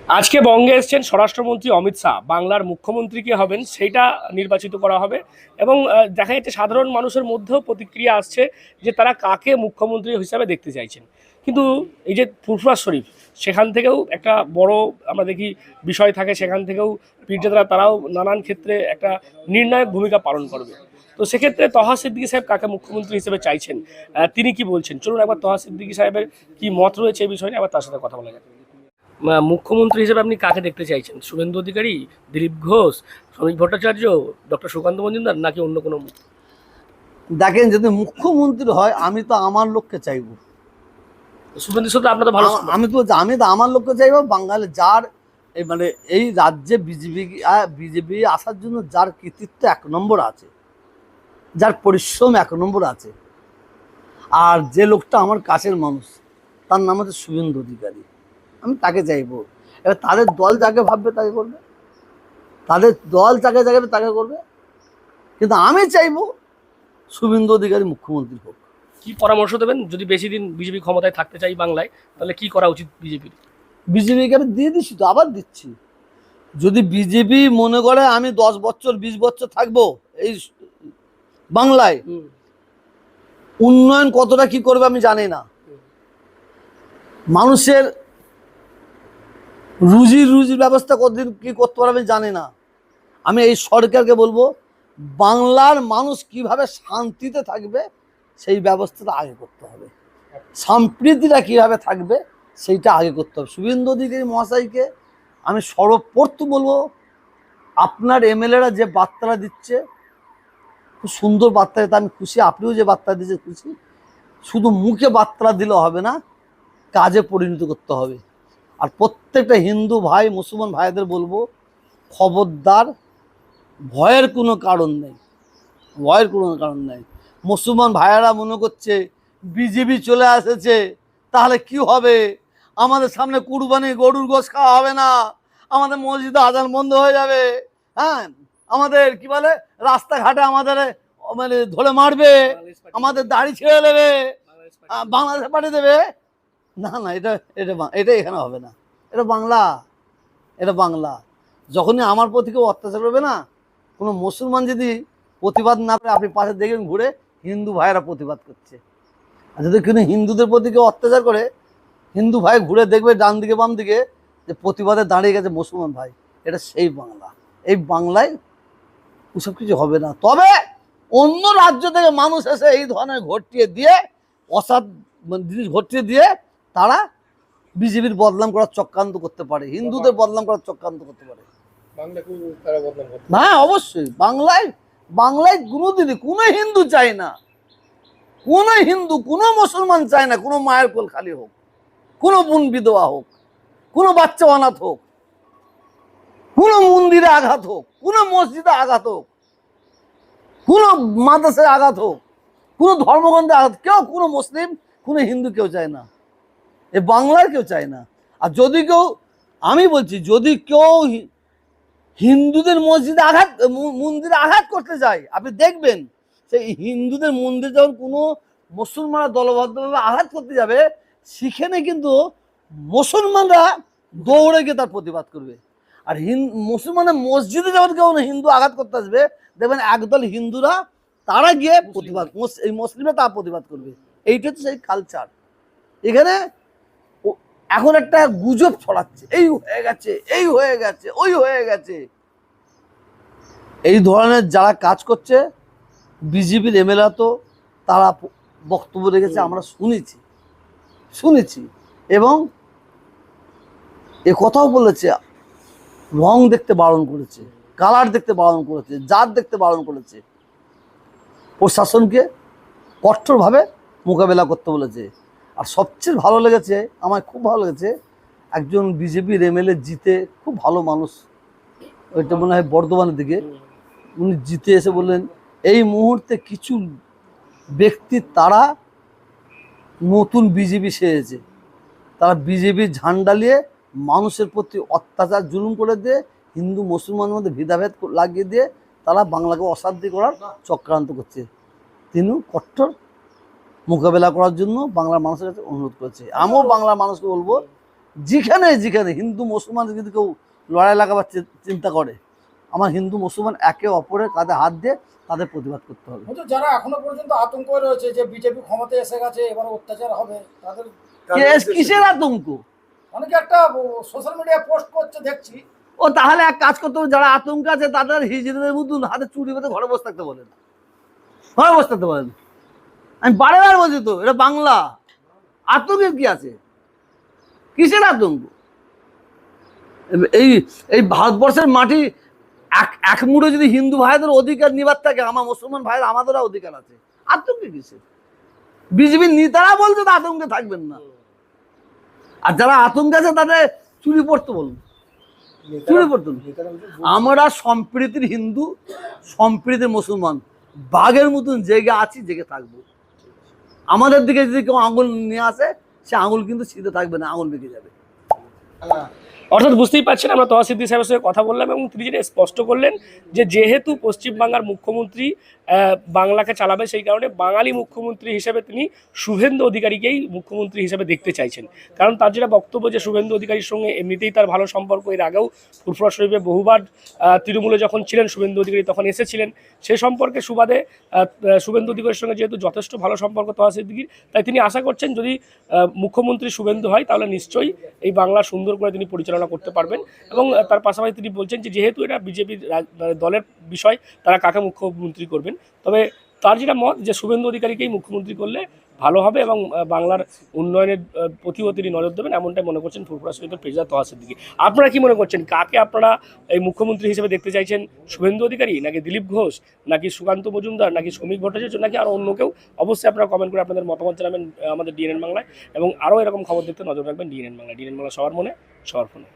আজকে বঙ্গে এসছেন স্বরাষ্ট্রমন্ত্রী অমিত শাহ। বাংলার মুখ্যমন্ত্রী কে হবেন সেটা নির্বাচিত করা হবে। এবং দেখা যাচ্ছে সাধারণ মানুষের মধ্যেও প্রতিক্রিয়া আসছে যে তারা কাকে মুখ্যমন্ত্রী হিসাবে দেখতে চাইছেন। কিন্তু এই যে ফুরফুরা শরীফ, সেখান থেকেও একটা বড় আমরা দেখি বিষয় থাকে, সেখান থেকেও পীরজাদারা তারাও নানান ক্ষেত্রে একটা নির্ণায়ক ভূমিকা পালন করবে। তো সেক্ষেত্রে তহা সিদ্দিকী সাহেব কাকে মুখ্যমন্ত্রী হিসেবে চাইছেন, তিনি কি বলছেন, চলুন একবার তহা সিদ্দিকী সাহেবের কি মত রয়েছে এই বিষয় নিয়ে আবার তার সাথে কথা বলা যাক। মুখ্যমন্ত্রী হিসেবে আপনি কাকে দেখতে চাইছেন? শুভেন্দু অধিকারী, দিলীপ ঘোষ, শ্রমিক ভট্টাচার্য, ডক্টর সুকান্ত মজুমদার, নাকি অন্য কোনো? দেখেন, যদি মুখ্যমন্ত্রী হয় আমি তো আমার লোককে চাইবো। শুভেন্দু সাথে আপনার তো ভালো আমি তো আমার লোককে চাইবো। বাঙালি যার এই মানে এই রাজ্যে বিজেপি আসার জন্য যার কৃতিত্ব 1 নম্বর আছে, যার পরিশ্রম 1 নম্বর আছে, আর যে লোকটা আমার কাছের মানুষ, তার নাম হচ্ছে শুভেন্দু অধিকারী। আমি তাকে চাইবো। এবার তাদের দল যাকে ভাববে তাকে করবে, তাদের দল যাকে যাবে তাকে করবে, কিন্তু আমি চাইবো শুভেন্দু অধিকারী মুখ্যমন্ত্রী হোক। কি পরামর্শ দেবেন যদি বেশি দিন বিজেপি ক্ষমতায় থাকতে চাই বাংলায়, তাহলে কি করা উচিত বিজেপির? বিজেপিকে আমি দিয়ে দিচ্ছি তো, আবার দিচ্ছি। যদি বিজেপি মনে করে আমি 10 বছর 20 বছর থাকবো এই বাংলায়, উন্নয়ন কতটা কি করবে আমি জানি না, মানুষের রুজির ব্যবস্থা কতদিন কি করতে পারবে আমি জানি না। আমি এই সরকারকে বলবো, বাংলার মানুষ কিভাবে শান্তিতে থাকবে সেই ব্যবস্থাটা আগে করতে হবে, সম্প্রীতিটা কিভাবে থাকবে সেইটা আগে করতে হবে। শুভেন্দু অধিকারী মহাশয়কে আমি সর্বপ্রথম বলবো, আপনার এমএলএরা যে বার্তাটা দিচ্ছে খুব সুন্দর বার্তা, দিতে আমি খুশি। আপনিও যে বার্তা দিচ্ছে খুশি। শুধু মুখে বার্তা দিলে হবে না, কাজে পরিণত করতে হবে। আর প্রত্যেকটা হিন্দু ভাই মুসলমান ভাইদের বলবো, খবরদার, ভয়ের কোনো কারণ নেই, ভয়ের কোনো কারণ নেই। মুসলমান ভাইয়েরা মনে করছে বিজেপি চলে এসেছে তাহলে কি হবে, আমাদের সামনে কুরবানি গরুর গোশ খাওয়া হবে না, আমাদের মসজিদে আজান বন্ধ হয়ে যাবে, হ্যাঁ, আমাদের কি বলে রাস্তাঘাটে আমাদের মানে ধরে মারবে, আমাদের দাড়ি ছেড়ে দেবে, বাংলাদেশে পাঠিয়ে দেবে। না না, এটা এটা এটা এখানে হবে না। এটা বাংলা, এটা বাংলা। যখনই আমার প্রতি কেউ অত্যাচার করবে না, কোনো মুসলমান যদি প্রতিবাদ না করে, আপনি পাশে দেখবেন ঘুরে হিন্দু ভাইয়েরা প্রতিবাদ করছে। আর যদি কোনো হিন্দুদের প্রতি কেউ অত্যাচার করে, হিন্দু ভাই ঘুরে দেখবে ডান দিকে বাম দিকে যে প্রতিবাদে দাঁড়িয়ে গেছে মুসলমান ভাই। এটা সেই বাংলা। এই বাংলায় ওসব কিছু হবে না। তবে অন্য রাজ্য থেকে মানুষ এসে এই ধরনের ঘটিয়ে দিয়ে, অসৎ জিনিস ঘটিয়ে দিয়ে তারা বিজেপির বদনাম করার চক্রান্ত করতে পারে, হিন্দুদের বদনাম করার চক্রান্ত করতে পারে। হ্যাঁ, অবশ্যই। বাংলায় কোনোদিনই কোনো হিন্দু চায় না, কোনো হিন্দু কোনো মুসলমান চায় না কোনো মায়ের কোল খালি হোক, কোনো বোন বিধবা হোক, কোনো বাচ্চা অনাথ হোক, কোনো মন্দিরে আঘাত হোক, কোনো মসজিদে আঘাত হোক, কোনো মাদ্রাসায় আঘাত হোক, কোনো ধর্মগ্রন্থে আঘাত, কেউ কোনো মুসলিম কোনো হিন্দু কেউ চায় না, এ বাংলার কেউ চায় না। আর যদি কেউ, আমি বলছি, যদি কেউ হিন্দুদের মন্দিরে আঘাত করতে যায়, আপনি দেখবেন সেই হিন্দুদের মন্দির যখন কোনো মুসলমানরা দলবদ্ধভাবে আঘাত করতে যাবে, সেখানে কিন্তু মুসলমানরা দৌড়ে গিয়ে তার প্রতিবাদ করবে। আর মুসলমানের মসজিদে যখন কেউ হিন্দু আঘাত করতে আসবে, দেখবেন একদল হিন্দুরা তারা গিয়ে প্রতিবাদ, এই মুসলিমরা তার প্রতিবাদ করবে। এইটা হচ্ছে সেই কালচার। এখানে এখন একটা গুজব ছড়াচ্ছে, এই হয়ে গেছে, এই হয়ে গেছে, ওই হয়ে গেছে। এই ধরনের যারা কাজ করছে, বিজেপির এমএলএ তো তারা বক্তব্য রেখেছে, আমরা শুনেছি এবং এ কথাও বলেছে, রং দেখতে বারণ করেছে, কালার দেখতে বারণ করেছে, জাত দেখতে বারণ করেছে, প্রশাসনকে কঠোরভাবে মোকাবেলা করতে বলেছে। আর সবচেয়ে ভালো লেগেছে, আমার খুব ভালো লেগেছে, একজন বিজেপির এমএলএ জিতে, খুব ভালো মানুষ, ওইটা মনে হয় বর্ধমানের দিকে, উনি জিতে এসে বললেন, এই মুহূর্তে কিছু ব্যক্তি তারা নতুন বিজেপি সেরেছে, তারা বিজেপির ঝান্ডা নিয়ে মানুষের প্রতি অত্যাচার জুলুম করে দিয়ে, হিন্দু মুসলমানের মধ্যে ভেদাভেদ লাগিয়ে দিয়ে তারা বাংলাকে অশান্তি করার চক্রান্ত করছে। তিনি কঠোর মোকাবেলা করার জন্য বাংলার মানুষের কাছে অনুরোধ করেছে। আমিও বাংলার মানুষকে বলবো, যেখানে যেখানে হিন্দু মুসলমান যদি কেউ লড়াই লাগাবার চিন্তা করে, আমার হিন্দু মুসলমান একে অপরের কাঁধে হাত দিয়ে তাদের প্রতিবাদ করতে হবে। কিন্তু যারা এখনো পর্যন্ত আতঙ্ক রয়েছে যে বিজেপি ক্ষমতায় এসে গেছে, এবার অত্যাচার হবে, তাদের কিসের আতঙ্ক? অনেকে একটা সোশ্যাল মিডিয়ায় পোস্ট করছে দেখছি। ও তাহলে এক কাজ করতে হবে, যারা আতঙ্ক আছে তাদের হিজড়িদের মতন হাতে চুরি বেঁধে ঘরে বসে থাকতে বলেন, ঘরে বসে থাকতে বলেন। আমি বারেবার বলছি তো, এটা বাংলা, আতঙ্কের কি আছে? কিসের আতঙ্ক? এই এই ভারতবর্ষের মাটি এক মুঠো যদি হিন্দু ভাইদের অধিকার নিবার থাকে, আমার মুসলমান ভাইয়ের আমাদেরও অধিকার আছে, আতঙ্কে কিসের? বিজেপির নেতারা বলছে তো আতঙ্কে থাকবেন না, আর যারা আতঙ্কে আছে তাদের চুরি পড়তে বলুন, চুরি পড়তে বলুন। আমরা সম্প্রীতির হিন্দু, সম্প্রীতির মুসলমান, বাঘের মতন জেগে আছি, জেগে থাকবো। আমাদের দিকে যদি কেউ আঙুল নিয়ে আসে, সে আঙুল কিন্তু সিধে থাকবে না, আঙুল বেঁকে যাবে। অর্থাৎ বুঝতেই পারছেন, আমরা তোহা সিদ্দিকী সাহেবের সঙ্গে কথা বললাম এবং তিনি যেটা স্পষ্ট করলেন যে যেহেতু পশ্চিমবাংলার মুখ্যমন্ত্রী বাংলাকে চালাবে, সেই কারণে বাঙালি মুখ্যমন্ত্রী হিসেবে তিনি শুভেন্দু অধিকারীকেই মুখ্যমন্ত্রী হিসেবে দেখতে চাইছেন। কারণ তার যেটা বক্তব্য যে শুভেন্দু অধিকারীর সঙ্গে এমনিতেই তার ভালো সম্পর্ক, এর আগেও ফুরফুরা শরীফে বহুবার তৃণমূলে যখন ছিলেন শুভেন্দু অধিকারী তখন এসেছিলেন, সেই সম্পর্কে সুবাদে শুভেন্দু অধিকারীর সঙ্গে যেহেতু যথেষ্ট ভালো সম্পর্ক তোহা সিদ্দিকীর, তাই তিনি আশা করছেন যদি মুখ্যমন্ত্রী শুভেন্দু হয় তাহলে নিশ্চয়ই এই বাংলা সুন্দর করে তিনি পরিচালনা করতে পারবেন। এবং তার পাশাপাশি তিনি বলছেন যে যেহেতু এটা বিজেপির দলের বিষয়, তারা কাকে মুখ্যমন্ত্রী করবেন, তবে তার যেটা মত যে শুভেন্দু অধিকারীকেই মুখ্যমন্ত্রী করলে ভালো হবে এবং বাংলার উন্নয়নের প্রতিও তিনি নজর দেবেন, এমনটাই মনে করছেন ফুরফুরা শরীফের পেশা তোহা সিদ্দিকী। আপনারা কি মনে করছেন, কাকে আপনারা এই মুখ্যমন্ত্রী হিসেবে দেখতে চাইছেন? শুভেন্দু অধিকারী, নাকি দিলীপ ঘোষ, নাকি সুকান্ত মজুমদার, নাকি শ্রমিক ভট্টাচার্য, নাকি আরও অন্য কেউ? অবশ্যই আপনারা কমেন্ট করে আপনাদের মতামত জানাবেন আমাদের ডিএনএন বাংলায়, এবং আরও এরকম খবর দেখতে নজর রাখবেন ডিএনএন বাংলা। ডিএনএন বাংলা সবার মনে, সবার ফোনে।